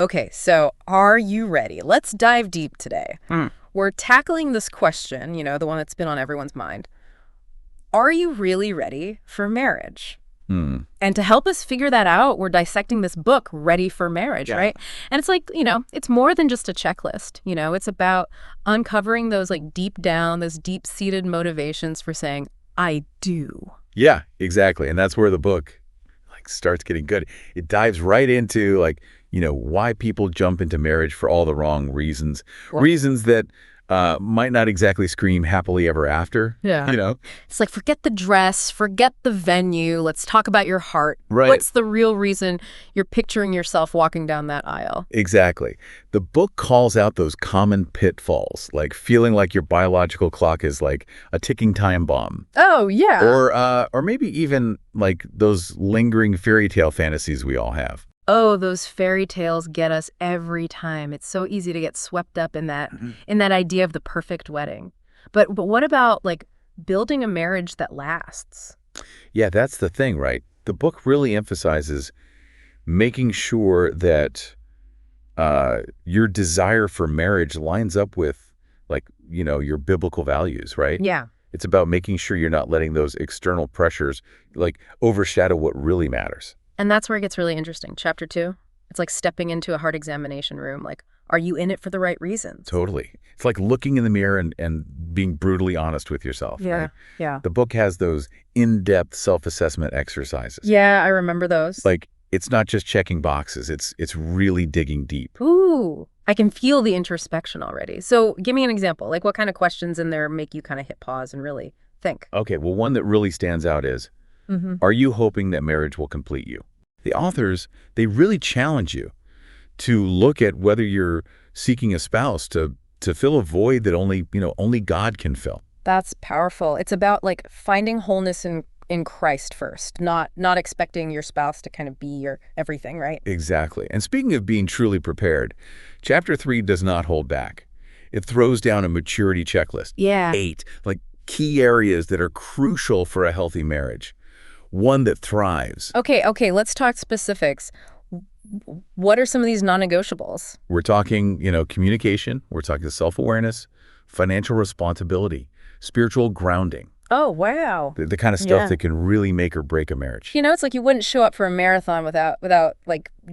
Okay, so are you ready? Let's dive deep today. We're tackling this question, the one that's been on everyone's mind. Are you really ready for marriage? Hmm. And to help us figure that out, we're dissecting this book, Ready for Marriage, Yeah. right? And it's like, it's more than just a checklist. It's about uncovering those deep down, those deep-seated motivations for saying, I do. Yeah, exactly. And that's where the book starts getting good. It dives right into why people jump into marriage for all the wrong reasons. Well- Reasons that might not exactly scream happily ever after. Yeah. It's like, forget the dress, forget the venue. Let's talk about your heart. Right. What's the real reason you're picturing yourself walking down that aisle? Exactly. The book calls out those common pitfalls, like feeling like your biological clock is like a ticking time bomb. Oh, yeah. Or maybe even like those lingering fairy tale fantasies we all have. Oh, those fairy tales get us every time. It's so easy to get swept up in that idea of the perfect wedding. But what about building a marriage that lasts? Yeah, that's the thing, right? The book really emphasizes making sure that your desire for marriage lines up with your biblical values, right? Yeah. It's about making sure you're not letting those external pressures overshadow what really matters. And that's where it gets really interesting. Chapter 2, it's like stepping into a heart examination room. Are you in it for the right reasons? Totally. It's like looking in the mirror and being brutally honest with yourself. Yeah, right? yeah. The book has those in-depth self-assessment exercises. Yeah, I remember those. It's not just checking boxes. It's really digging deep. Ooh, I can feel the introspection already. So give me an example. What kind of questions in there make you kind of hit pause and really think? Okay, well, one that really stands out is, are you hoping that marriage will complete you? The authors, they really challenge you to look at whether you're seeking a spouse to fill a void that only God can fill. That's powerful. It's about finding wholeness in Christ first, not expecting your spouse to kind of be your everything, right? Exactly. And speaking of being truly prepared, Chapter 3 does not hold back. It throws down a maturity checklist. Yeah. 8, key areas that are crucial for a healthy marriage. One that thrives. Okay, let's talk specifics. What are some of these non-negotiables? We're talking, communication. We're talking self-awareness, financial responsibility, spiritual grounding. Oh, wow. The kind of stuff that can really make or break a marriage. It's like you wouldn't show up for a marathon without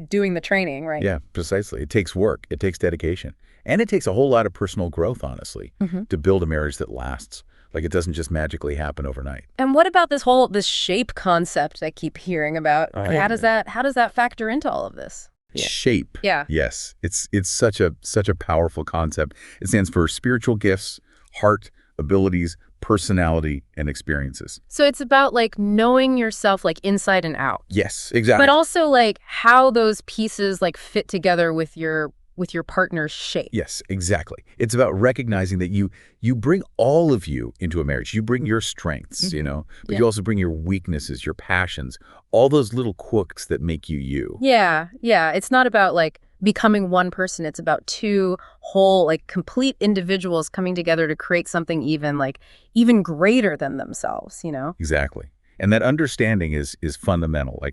doing the training, right? Yeah, precisely. It takes work. It takes dedication. And it takes a whole lot of personal growth, honestly, to build a marriage that lasts. It doesn't just magically happen overnight. And what about this shape concept I keep hearing about? How does that factor into all of this? Yeah. Shape. Yeah. Yes. It's such a powerful concept. It stands for spiritual gifts, heart, abilities, personality, and experiences. So it's about knowing yourself inside and out. Yes, exactly. But also how those pieces fit together with your partner's shape. Yes, exactly. It's about recognizing that you bring all of you into a marriage. You bring your strengths, but you also bring your weaknesses, your passions, all those little quirks that make you you. Yeah. It's not about becoming one person. It's about two whole complete individuals coming together to create something even greater than themselves, Exactly. And that understanding is fundamental.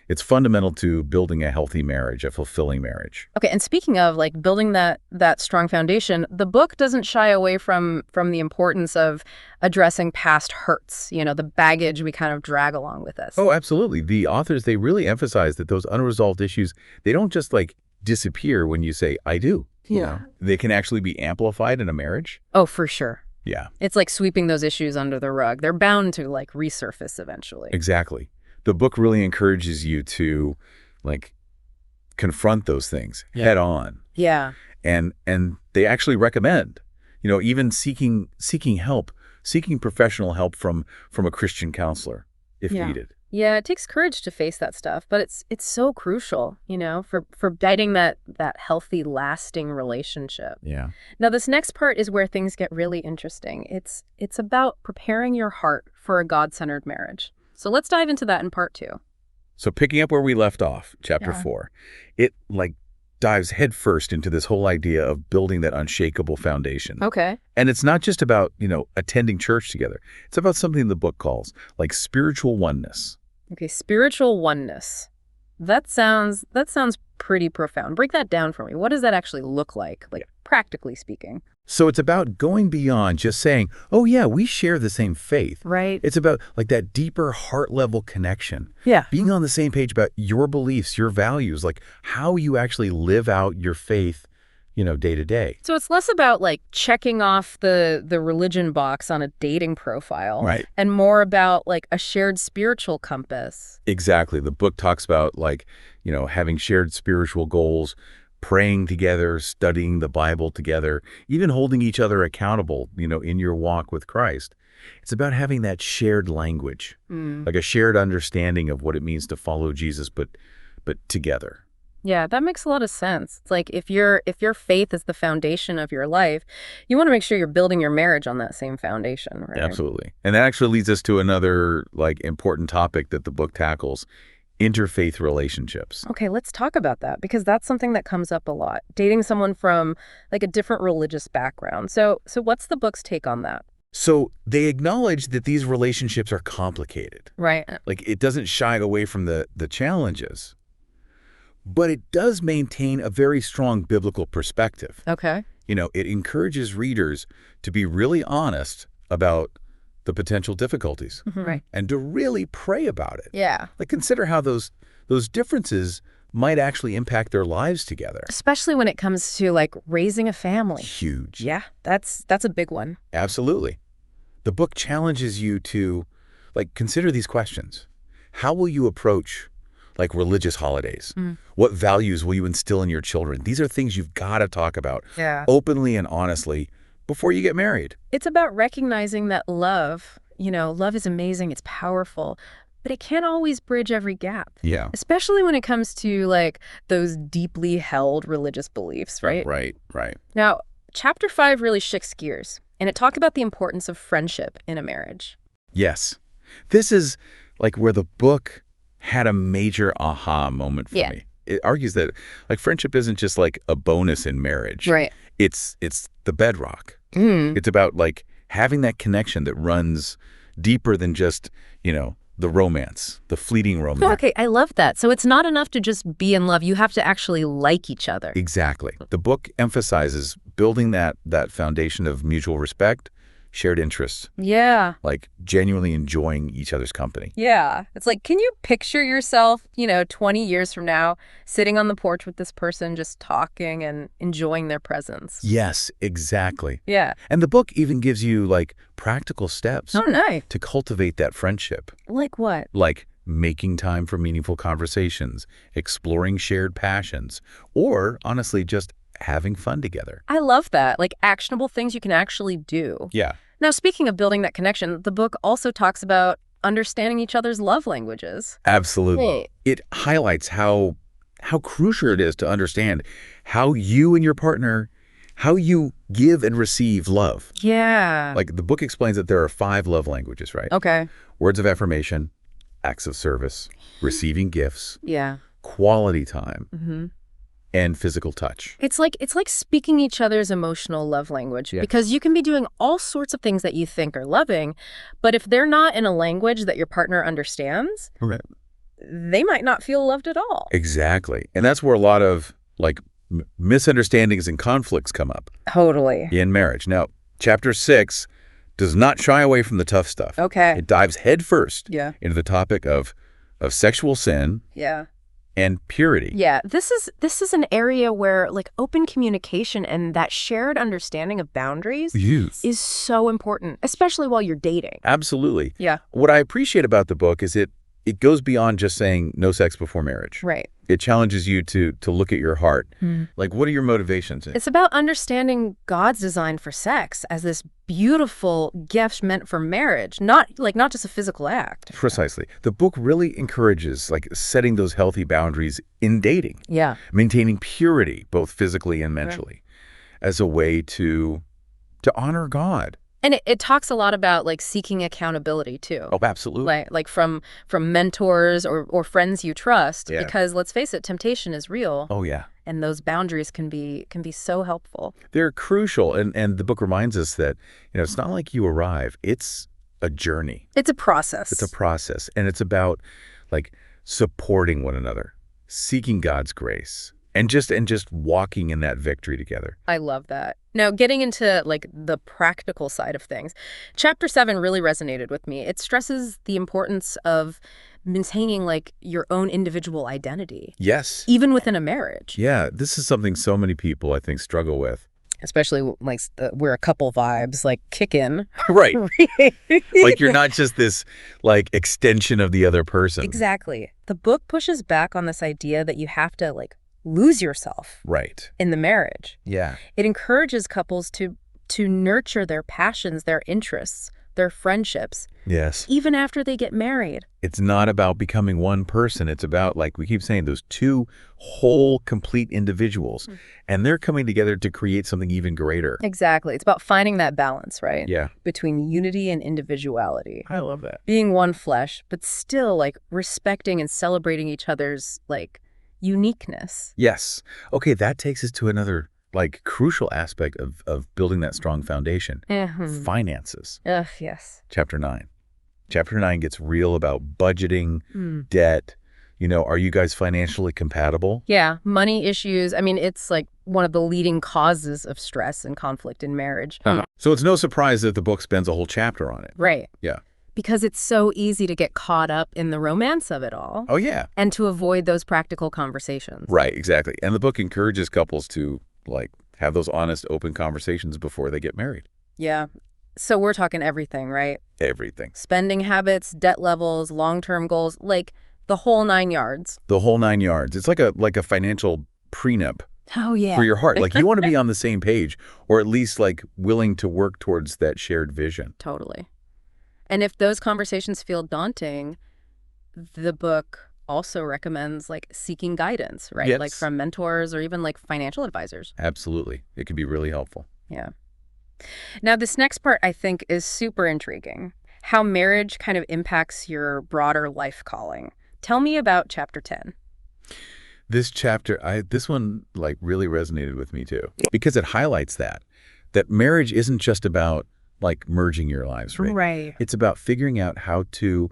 It's fundamental to building a healthy marriage, a fulfilling marriage. Okay, and speaking of building that strong foundation, the book doesn't shy away from the importance of addressing past hurts, the baggage we kind of drag along with us. Oh, absolutely. The authors, they really emphasize that those unresolved issues, they don't just disappear when you say, I do. Yeah. They can actually be amplified in a marriage. Oh, for sure. Yeah. It's sweeping those issues under the rug. They're bound to resurface eventually. Exactly. The book really encourages you to confront those things head on. Yeah. And they actually recommend, even seeking help, seeking professional help from a Christian counselor if needed. Yeah, it takes courage to face that stuff, but it's so crucial, for guiding that healthy, lasting relationship. Yeah. Now, this next part is where things get really interesting. It's about preparing your heart for a God-centered marriage. So let's dive into that in part 2. So picking up where we left off, chapter 4, it dives headfirst into this whole idea of building that unshakable foundation. Okay. And it's not just about, attending church together. It's about something the book calls spiritual oneness. Okay, spiritual oneness. That sounds pretty profound. Break that down for me. What does that actually look like practically speaking? So it's about going beyond just saying, oh yeah, we share the same faith. Right. It's about like that deeper heart level connection. Yeah. Being on the same page about your beliefs, your values, like how you actually live out your faith, day to day. So it's less about like checking off the religion box on a dating profile, Right. and more about like a shared spiritual compass. Exactly. The book talks about like, having shared spiritual goals, praying together, studying the Bible together, even holding each other accountable, in your walk with Christ. It's about having that shared language, like a shared understanding of what it means to follow Jesus, but together. Yeah, that makes a lot of sense. It's like if your faith is the foundation of your life, you want to make sure you're building your marriage on that same foundation, right? Absolutely. And that actually leads us to another like important topic that the book tackles, interfaith relationships. Okay, let's talk about that because that's something that comes up a lot. Dating someone from like a different religious background. So what's the book's take on that? So they acknowledge that these relationships are complicated. Right. Like it doesn't shy away from the challenges, but it does maintain a very strong biblical perspective. Okay. It encourages readers to be really honest about the potential difficulties Right. and to really pray about it. Yeah. Like consider how those differences might actually impact their lives together. Especially when it comes to like raising a family. Huge. Yeah, that's a big one. Absolutely. The book challenges you to like consider these questions. How will you approach like religious holidays? What values will you instill in your children? These are things you've got to talk about openly and honestly before you get married. It's about recognizing that love is amazing, it's powerful, but it can't always bridge every gap. Yeah. Especially when it comes to like those deeply held religious beliefs, right? Right. Now, chapter 5 really shifts gears, and it talked about the importance of friendship in a marriage. Yes. This is like where the book had a major aha moment for me. It argues that like friendship isn't just like a bonus in marriage. Right. It's the bedrock. It's about like having that connection that runs deeper than just, the romance, the fleeting romance. Okay, I love that. So it's not enough to just be in love. You have to actually like each other. Exactly. The book emphasizes building that foundation of mutual respect, shared interests, Yeah. like genuinely enjoying each other's company. Yeah. It's like, can you picture yourself, 20 years from now, sitting on the porch with this person, just talking and enjoying their presence? Yes, exactly. Yeah. And the book even gives you like practical steps Oh, nice. to cultivate that friendship, Like what? like making time for meaningful conversations, exploring shared passions, or honestly, just having fun together. I love that. Like actionable things you can actually do. Yeah. Now, speaking of building that connection, the book also talks about understanding each other's love languages. Absolutely. Right. It highlights how crucial it is to understand how you and your partner, how you give and receive love. Yeah. Like the book explains that there are 5 love languages, right? Okay. Words of affirmation, acts of service, receiving gifts, Yeah. quality time, and physical touch. It's like speaking each other's emotional love language because you can be doing all sorts of things that you think are loving, but if they're not in a language that your partner understands, they might not feel loved at all. Exactly. And that's where a lot of like misunderstandings and conflicts come up. Totally. In marriage. Now, chapter 6 does not shy away from the tough stuff. Okay. It dives headfirst Yeah. into the topic of sexual sin Yeah. and purity. Yeah, this is an area where like open communication and that shared understanding of boundaries is so important, especially while you're dating. Absolutely. Yeah. What I appreciate about the book is it goes beyond just saying no sex before marriage. Right. It challenges you to look at your heart. Like, what are your motivations? It's about understanding God's design for sex as this beautiful gift meant for marriage, not just a physical act. Precisely. The book really encourages like setting those healthy boundaries in dating. Yeah. Maintaining purity, both physically and mentally, as a way to honor God. And it talks a lot about like seeking accountability too. Oh, absolutely. Like from mentors or friends you trust, Yeah. because let's face it, temptation is real. Oh, yeah. And those boundaries can be so helpful. They're crucial. And the book reminds us that, it's not like you arrive. It's a journey. It's a process. It's a process. And it's about like supporting one another, seeking God's grace, and just walking in that victory together. I love that. Now, getting into like the practical side of things, chapter 7 really resonated with me. It stresses the importance of maintaining like your own individual identity. Yes. Even within a marriage. Yeah, this is something so many people, I think, struggle with. Especially like where a couple vibes like kick in. Right. Like you're not just this like extension of the other person. Exactly. The book pushes back on this idea that you have to like lose yourself in the marriage. Yeah. It encourages couples to nurture their passions, their interests, their friendships. Yes. Even after they get married. It's not about becoming one person. It's about, like we keep saying, those two whole, complete individuals. And they're coming together to create something even greater. Exactly. It's about finding that balance, right? Yeah. Between unity and individuality. I love that. Being one flesh, but still like respecting and celebrating each other's like uniqueness. Yes. Okay, that takes us to another like crucial aspect of building that strong foundation. Finances. Yes. Chapter 9. Chapter 9 gets real about budgeting, debt. You know, are you guys financially compatible? Yeah, money issues. I mean, it's like one of the leading causes of stress and conflict in marriage. So it's no surprise that the book spends a whole chapter on it. Right. Yeah. Because it's so easy to get caught up in the romance of it all. Oh, yeah. And to avoid those practical conversations. Right, exactly. And the book encourages couples to, like, have those honest, open conversations before they get married. Yeah. So we're talking everything, right? Everything. Spending habits, debt levels, long-term goals, like the whole 9 yards. The whole 9 yards. It's like a financial prenup. Oh, yeah. For your heart. Like, you want to be on the same page, or at least, like, willing to work towards that shared vision. Totally. And if those conversations feel daunting, the book also recommends like seeking guidance, right? Yes. Like from mentors or even like financial advisors. Absolutely. It can be really helpful. Yeah. Now, this next part I think is super intriguing. How marriage kind of impacts your broader life calling. Tell me about chapter 10. This chapter, this one like really resonated with me too, because it highlights that marriage isn't just about like merging your lives, right? Right. It's about figuring out how to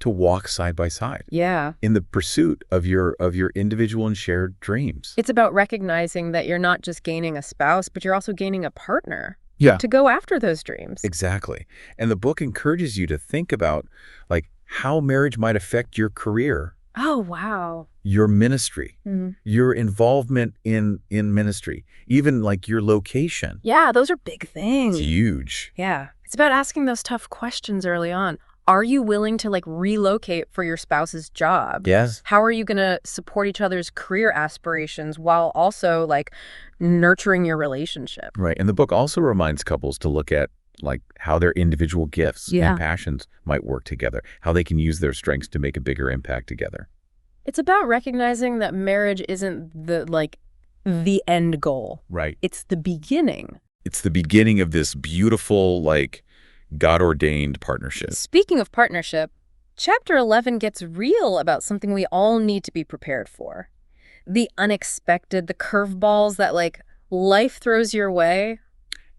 walk side by side. Yeah. In the pursuit of your individual and shared dreams. It's about recognizing that you're not just gaining a spouse, but you're also gaining a partner. Yeah. To go after those dreams. Exactly. And the book encourages you to think about like how marriage might affect your career. Oh, wow. Your ministry, your involvement in ministry, even like your location. Yeah, those are big things. It's huge. Yeah. It's about asking those tough questions early on. Are you willing to like relocate for your spouse's job? Yes. How are you going to support each other's career aspirations while also like nurturing your relationship? Right. And the book also reminds couples to look at like how their individual gifts and passions might work together, how they can use their strengths to make a bigger impact together. It's about recognizing that marriage isn't the end goal. Right. It's the beginning. It's the beginning of this beautiful, like, God-ordained partnership. Speaking of partnership, chapter 11 gets real about something we all need to be prepared for. The unexpected, the curveballs that, like, life throws your way.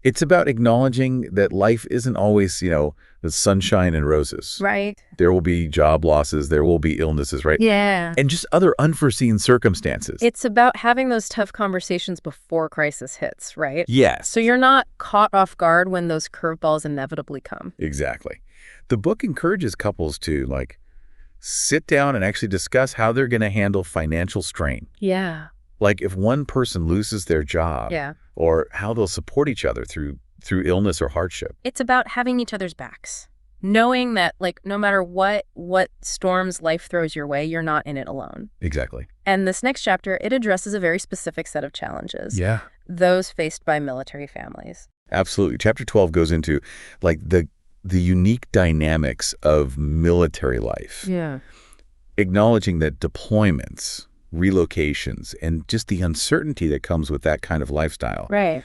It's about acknowledging that life isn't always, you know, the sunshine and roses. Right. There will be job losses. There will be illnesses, right? Yeah. And just other unforeseen circumstances. It's about having those tough conversations before crisis hits, right? Yes. So you're not caught off guard when those curveballs inevitably come. Exactly. The book encourages couples to, like, sit down and actually discuss how they're going to handle financial strain. Yeah. Like if one person loses their job. Yeah. Or how they'll support each other through illness or hardship. It's about having each other's backs. Knowing that, like, no matter what storms life throws your way, you're not in it alone. Exactly. And this next chapter, it addresses a very specific set of challenges. Yeah. Those faced by military families. Absolutely. Chapter 12 goes into, like, the unique dynamics of military life. Yeah. Acknowledging that deployments, relocations, and just the uncertainty that comes with that kind of lifestyle. Right.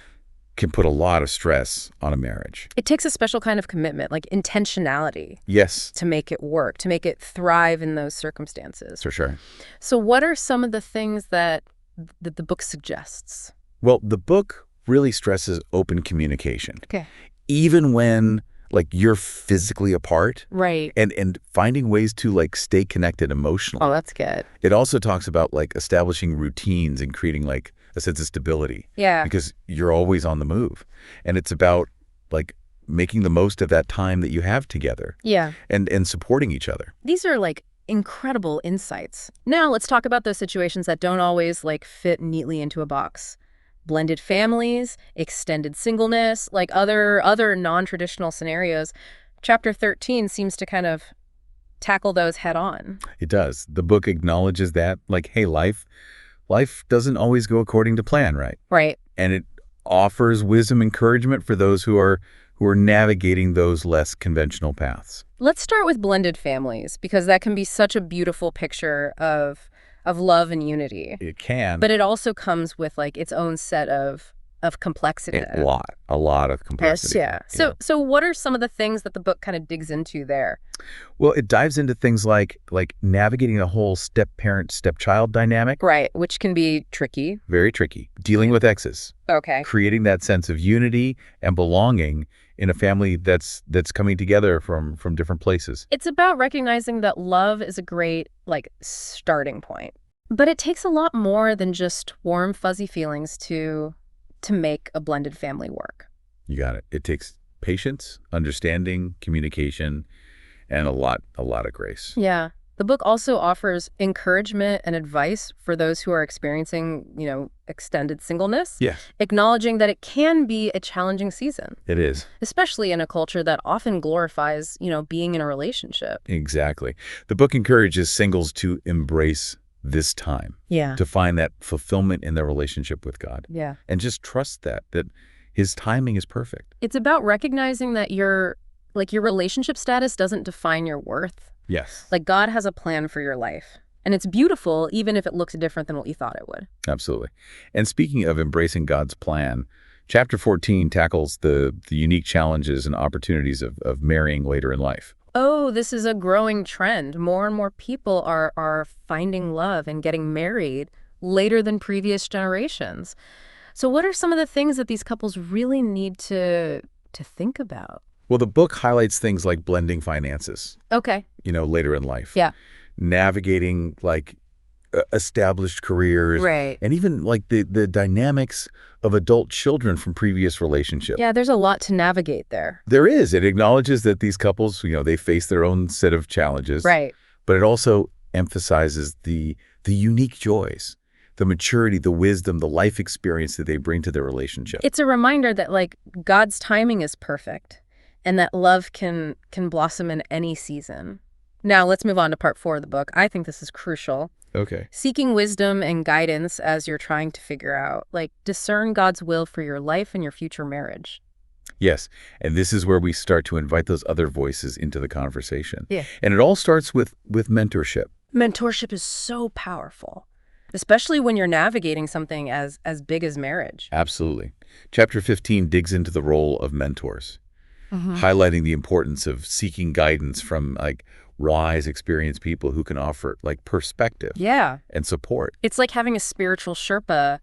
Can put a lot of stress on a marriage. It takes a special kind of commitment, like intentionality. Yes. To make it work, to make it thrive in those circumstances. For sure. So what are some of the things that the book suggests? Well, the book really stresses open communication. Okay. Even when like you're physically apart. Right. And finding ways to like stay connected emotionally. Oh, that's good. It also talks about like establishing routines and creating like a sense of stability. Yeah. Because you're always on the move. And it's about like making the most of that time that you have together. Yeah. And supporting each other. These are like incredible insights. Now let's talk about those situations that don't always like fit neatly into a box. Blended families, extended singleness, like other non-traditional scenarios. Chapter 13 seems to kind of tackle those head on. It does. The book acknowledges that, like, hey, life doesn't always go according to plan, right? Right. And it offers wisdom, encouragement for those who are navigating those less conventional paths. Let's start with blended families, because that can be such a beautiful picture of love and unity. It can. But it also comes with like its own set of complexity. A lot of complexity. Yes, yeah. So what are some of the things that the book kind of digs into there? Well, it dives into things like navigating the whole step-parent, step-child dynamic. Right, which can be tricky. Very tricky. Dealing with exes. Okay. Creating that sense of unity and belonging in a family that's coming together from different places. It's about recognizing that love is a great like starting point. But it takes a lot more than just warm, fuzzy feelings to make a blended family work. You got it. It takes patience, understanding, communication, and a lot of grace. Yeah. The book also offers encouragement and advice for those who are experiencing, extended singleness. Yeah. Acknowledging that it can be a challenging season. It is. Especially in a culture that often glorifies, being in a relationship. Exactly. The book encourages singles to embrace this time. Yeah. To find that fulfillment in their relationship with God. Yeah. And just trust that his timing is perfect. It's about recognizing that your relationship status doesn't define your worth. Yes. Like God has a plan for your life. And it's beautiful, even if it looks different than what you thought it would. Absolutely. And speaking of embracing God's plan, Chapter 14 tackles the unique challenges and opportunities of marrying later in life. Oh, this is a growing trend. More and more people are finding love and getting married later than previous generations. So what are some of the things that these couples really need to think about? Well, the book highlights things like blending finances. Okay. Later in life. Yeah. Navigating like established careers. Right. And even like the dynamics of adult children from previous relationships. Yeah, there's a lot to navigate there. There is. It acknowledges that these couples, they face their own set of challenges. Right. But it also emphasizes the unique joys, the maturity, the wisdom, the life experience that they bring to their relationship. It's a reminder that like God's timing is perfect and that love can blossom in any season. Now let's move on to part 4 of the book. I think this is crucial. Okay. Seeking wisdom and guidance as you're trying to figure out, like discern God's will for your life and your future marriage. Yes. And this is where we start to invite those other voices into the conversation. Yeah. And it all starts with mentorship. Mentorship is so powerful, especially when you're navigating something as big as marriage. Absolutely. Chapter 15 digs into the role of mentors, highlighting the importance of seeking guidance from like wise, experienced people who can offer like perspective and support. It's like having a spiritual Sherpa,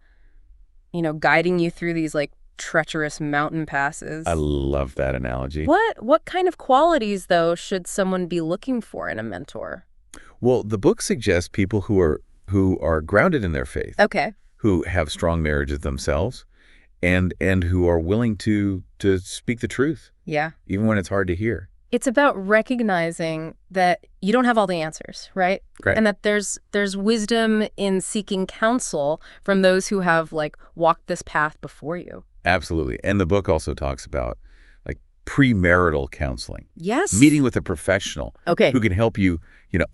guiding you through these like treacherous mountain passes. I love that analogy. What kind of qualities, though, should someone be looking for in a mentor? Well, the book suggests people who are grounded in their faith. Okay. Who have strong marriages themselves and who are willing to speak the truth. Yeah. Even when it's hard to hear. It's about recognizing that you don't have all the answers, right? Right. And that there's wisdom in seeking counsel from those who have like walked this path before you. Absolutely. And the book also talks about like premarital counseling. Yes. Meeting with a professional who can help you,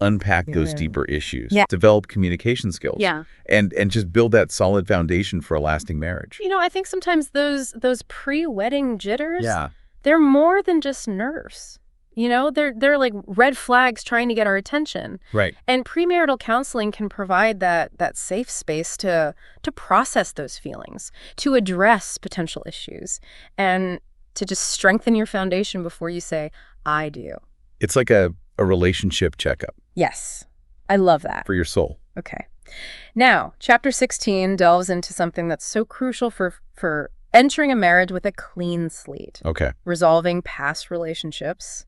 unpack those deeper issues, develop communication skills, and just build that solid foundation for a lasting marriage. I think sometimes those pre-wedding jitters, Yeah. They're more than just nerves. They're like red flags trying to get our attention. Right. And premarital counseling can provide that safe space to process those feelings, to address potential issues, and to just strengthen your foundation before you say, I do. It's like a relationship checkup. Yes. I love that. For your soul. Okay. Now, chapter 16 delves into something that's so crucial for entering a marriage with a clean slate. Okay. Resolving past relationships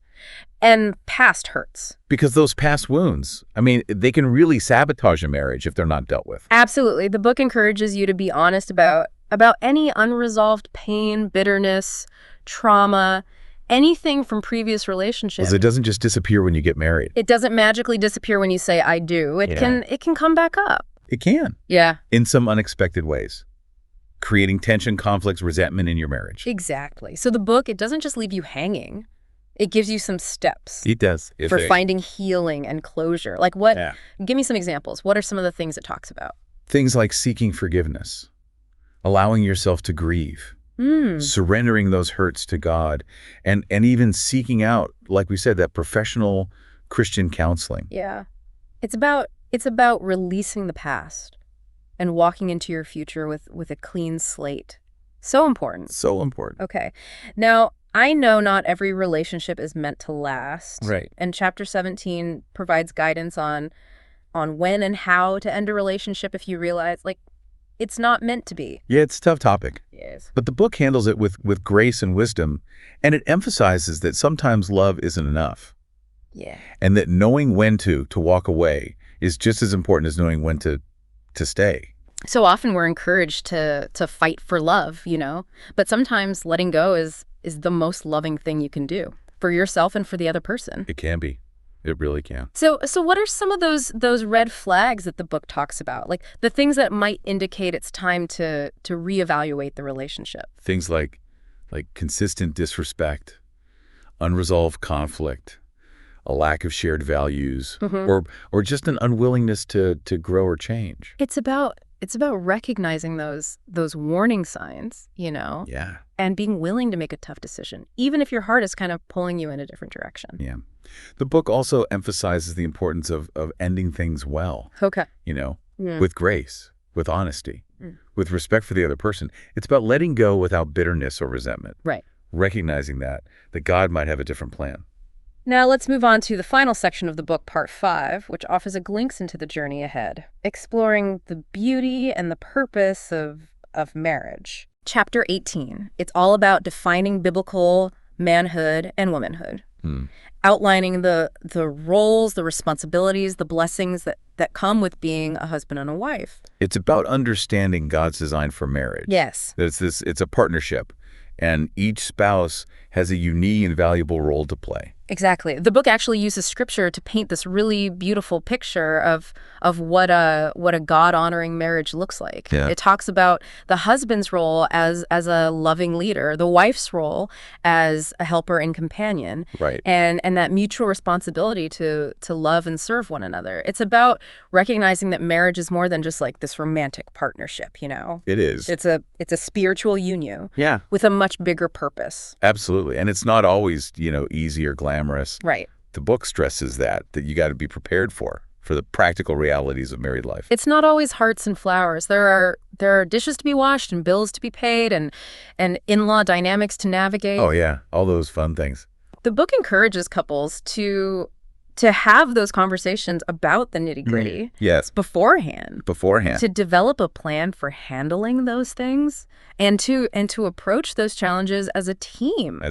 and past hurts. Because those past wounds, I mean, they can really sabotage a marriage if they're not dealt with. Absolutely. The book encourages you to be honest about any unresolved pain, bitterness, trauma, anything from previous relationships. Because it doesn't just disappear when you get married. It doesn't magically disappear when you say I do. It can come back up. It can. Yeah. In some unexpected ways. Creating tension, conflicts, resentment in your marriage. Exactly. So the book, it doesn't just leave you hanging. It gives you some steps. It does. For finding healing and closure. Like what? Yeah. Give me some examples. What are some of the things it talks about? Things like seeking forgiveness, allowing yourself to grieve, surrendering those hurts to God, and even seeking out, like we said, that professional Christian counseling. Yeah. It's about releasing the past and walking into your future with a clean slate. So important. So important. Okay. Now, I know not every relationship is meant to last. Right. And Chapter 17 provides guidance on when and how to end a relationship if you realize, like, it's not meant to be. Yeah, it's a tough topic. Yes. But the book handles it with grace and wisdom, and it emphasizes that sometimes love isn't enough. Yeah. And that knowing when to walk away is just as important as knowing when to stay. So often we're encouraged to fight for love, but sometimes letting go is the most loving thing you can do for yourself and for the other person. It can be. It really can. So what are some of those red flags that the book talks about? Like the things that might indicate it's time to reevaluate the relationship? Things like consistent disrespect, unresolved conflict, a lack of shared values, or just an unwillingness to grow or change. It's about recognizing those warning signs, Yeah. and being willing to make a tough decision, even if your heart is kind of pulling you in a different direction. Yeah. The book also emphasizes the importance of ending things well. Okay. With grace, with honesty, with respect for the other person. It's about letting go without bitterness or resentment. Right. Recognizing that God might have a different plan. Now let's move on to the final section of the book, Part 5, which offers a glimpse into the journey ahead, exploring the beauty and the purpose of marriage. Chapter 18. It's all about defining biblical manhood and womanhood, outlining the roles, the responsibilities, the blessings that come with being a husband and a wife. It's about understanding God's design for marriage. Yes. It's a partnership, and each spouse has a unique and valuable role to play. Exactly. The book actually uses scripture to paint this really beautiful picture of what a God-honoring marriage looks like. Yeah. It talks about the husband's role as a loving leader, the wife's role as a helper and companion, right, and that mutual responsibility to love and serve one another. It's about recognizing that marriage is more than just like this romantic partnership, It is. It's a spiritual union. Yeah. With a much bigger purpose. Absolutely. And it's not always, easy or glamorous. Right. The book stresses that you got to be prepared for the practical realities of married life. It's not always hearts and flowers. There are dishes to be washed and bills to be paid and in-law dynamics to navigate. Oh yeah, all those fun things. The book encourages couples to have those conversations about the nitty-gritty. Yes. Beforehand. To develop a plan for handling those things and to approach those challenges as a team.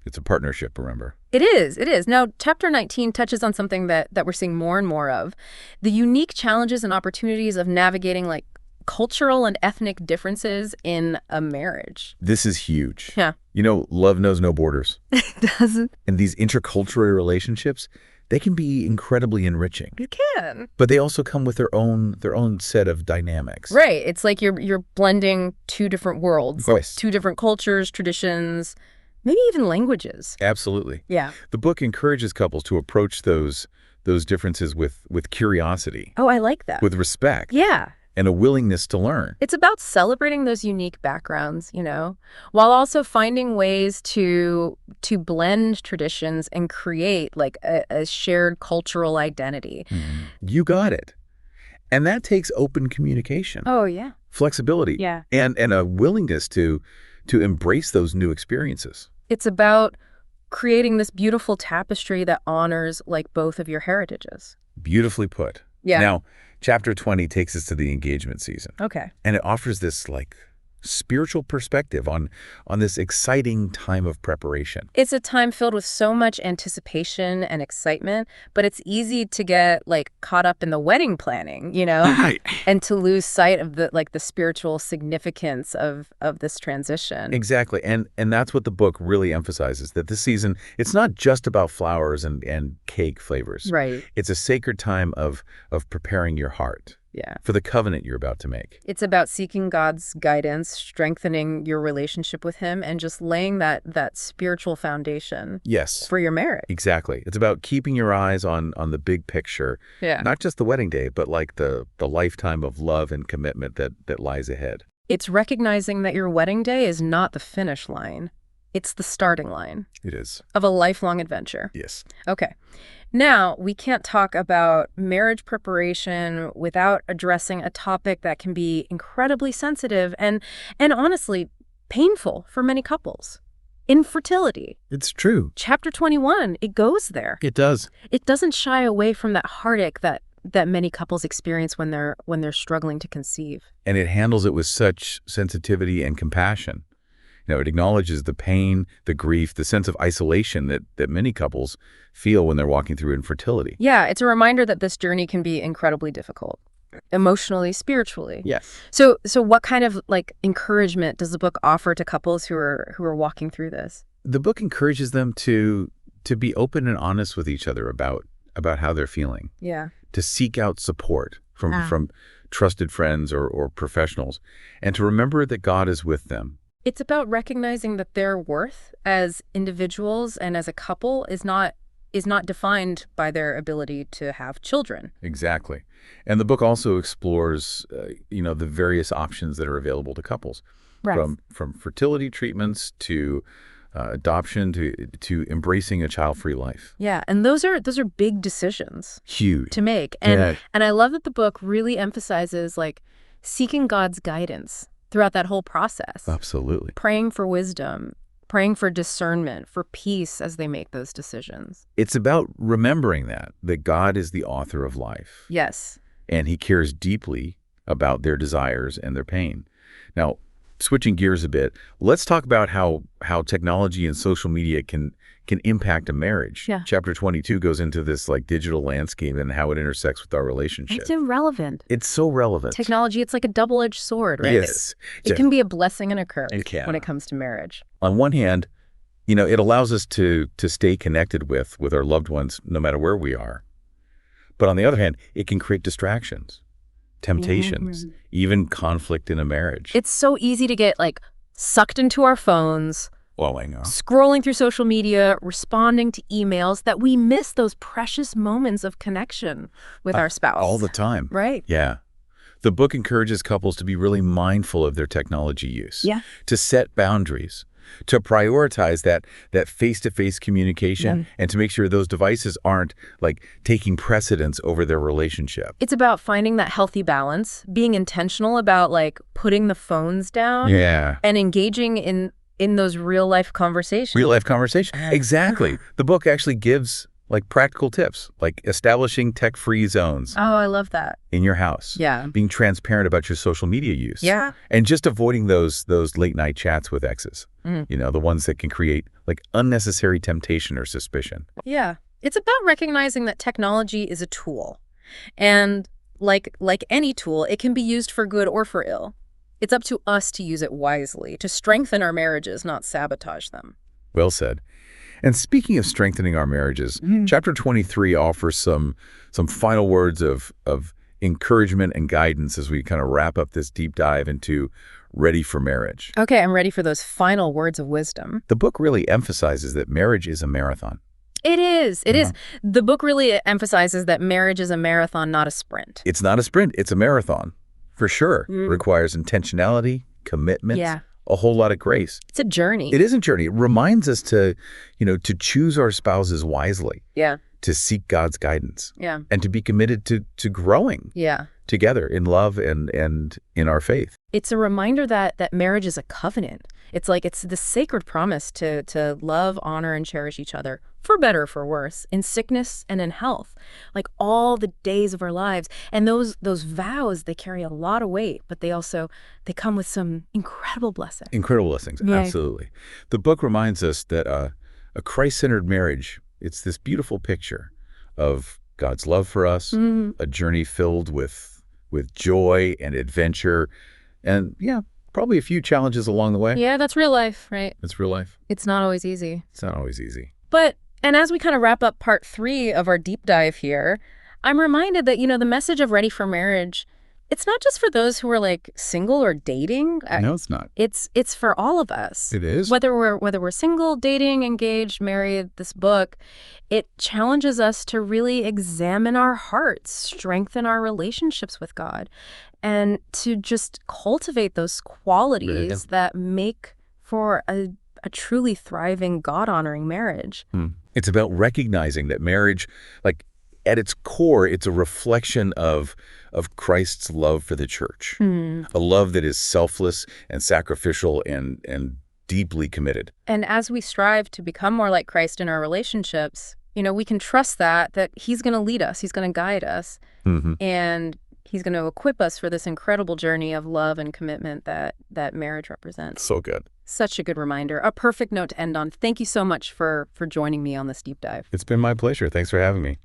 It's a partnership, remember? It is. Now, Chapter 19 touches on something that we're seeing more and more of, the unique challenges and opportunities of navigating like cultural and ethnic differences in a marriage. This is huge. Yeah. Love knows no borders. It doesn't. And these intercultural relationships, they can be incredibly enriching. It can. But they also come with their own set of dynamics. Right. It's like you're blending two different worlds, Yes. Two different cultures, traditions, maybe even languages. Absolutely. Yeah. The book encourages couples to approach those differences with curiosity. Oh, I like that. With respect. Yeah. And a willingness to learn. It's about celebrating those unique backgrounds, while also finding ways to blend traditions and create like a shared cultural identity. You got it. And that takes open communication. Oh, yeah. Flexibility. Yeah. And a willingness to embrace those new experiences. It's about creating this beautiful tapestry that honors like both of your heritages. Beautifully put. Yeah. Now, Chapter 20 takes us to the engagement season. Okay. And it offers this like spiritual perspective on this exciting time of preparation. It's a time filled with so much anticipation and excitement, but it's easy to get caught up in the wedding planning, and to lose sight of the spiritual significance of this transition. Exactly. And that's what the book really emphasizes, that this season, it's not just about flowers and cake flavors. Right. It's a sacred time of preparing your heart. Yeah. For the covenant you're about to make. It's about seeking God's guidance, strengthening your relationship with him, and just laying that spiritual foundation. Yes. For your marriage. Exactly. It's about keeping your eyes on the big picture. Yeah. Not just the wedding day, but the lifetime of love and commitment that lies ahead. It's recognizing that your wedding day is not the finish line. It's the starting line. It is. Of a lifelong adventure. Yes. Okay. Now, we can't talk about marriage preparation without addressing a topic that can be incredibly sensitive and honestly painful for many couples. Infertility. It's true. Chapter 21, it goes there. It does. It doesn't shy away from that heartache that many couples experience when they're struggling to conceive. And it handles it with such sensitivity and compassion. It acknowledges the pain, the grief, the sense of isolation that many couples feel when they're walking through infertility. Yeah, it's a reminder that this journey can be incredibly difficult, emotionally, spiritually. Yes. So what kind of encouragement does the book offer to couples who are walking through this? The book encourages them to be open and honest with each other about how they're feeling. Yeah. To seek out support from trusted friends or professionals, and to remember that God is with them. It's about recognizing that their worth as individuals and as a couple is not defined by their ability to have children. Exactly. And the book also explores, the various options that are available to couples, right. from fertility treatments to adoption to embracing a child-free life. Yeah, and those are big decisions. Huge. To make. And I love that the book really emphasizes seeking God's guidance throughout that whole process. Absolutely. Praying for wisdom, praying for discernment, for peace as they make those decisions. It's about remembering that God is the author of life. Yes. And he cares deeply about their desires and their pain. Now, switching gears a bit, let's talk about how technology and social media can impact a marriage. Yeah. Chapter 22 goes into this digital landscape and how it intersects with our relationship. It's irrelevant. It's so relevant. Technology, it's like a double-edged sword, right? Yes. It can be a blessing and a curse when it comes to marriage. On one hand, it allows us to stay connected with our loved ones no matter where we are. But on the other hand, it can create distractions, temptations, even conflict in a marriage. It's so easy to get sucked into our phones, scrolling through social media, responding to emails, that we miss those precious moments of connection with our spouse. All the time. Right. Yeah. The book encourages couples to be really mindful of their technology use. Yeah. To set boundaries, to prioritize that face-to-face communication, and to make sure those devices aren't taking precedence over their relationship. It's about finding that healthy balance, being intentional about putting the phones down. Yeah. And engaging in those real-life conversations. Real-life conversation. Exactly. The book actually gives practical tips, establishing tech-free zones. Oh, I love that. In your house. Yeah. Being transparent about your social media use. Yeah. And just avoiding those late-night chats with exes. The ones that can create unnecessary temptation or suspicion. Yeah. It's about recognizing that technology is a tool. And like any tool, it can be used for good or for ill. It's up to us to use it wisely, to strengthen our marriages, not sabotage them. Well said. And speaking of strengthening our marriages, Chapter 23 offers some final words of encouragement and guidance as we kind of wrap up this deep dive into Ready for Marriage. Okay, I'm ready for those final words of wisdom. The book really emphasizes that marriage is a marathon. It is. It is. The book really emphasizes that marriage is a marathon, not a sprint. It's not a sprint. It's a marathon. For sure. Requires intentionality, commitment, a whole lot of grace. It's a journey. It is a journey. It reminds us to choose our spouses wisely. Yeah. To seek God's guidance. Yeah. And to be committed to growing. Yeah. together in love and in our faith. It's a reminder that marriage is a covenant. It's like it's the sacred promise to love, honor, and cherish each other, for better or for worse, in sickness and in health, like all the days of our lives. And those vows, they carry a lot of weight, but they come with some incredible blessings. Incredible blessings, yeah. Absolutely. The book reminds us that a Christ-centered marriage, it's this beautiful picture of God's love for us, a journey filled with joy and adventure, and probably a few challenges along the way. Yeah, that's real life, right? It's real life. It's not always easy. It's not always easy. And as we kind of wrap up part 3 of our deep dive here, I'm reminded that, the message of Ready for Marriage, it's not just for those who are like single or dating. No, it's not. It's for all of us. It is. Whether we're single, dating, engaged, married, this book, it challenges us to really examine our hearts, strengthen our relationships with God, and to just cultivate those qualities that make for a truly thriving, God-honoring marriage. It's about recognizing that marriage, like at its core, it's a reflection of Christ's love for the church, a love that is selfless and sacrificial and deeply committed. And as we strive to become more like Christ in our relationships, we can trust that he's going to lead us, he's going to guide us, and he's going to equip us for this incredible journey of love and commitment that marriage represents. So good. Such a good reminder. A perfect note to end on. Thank you so much for joining me on this deep dive. It's been my pleasure. Thanks for having me.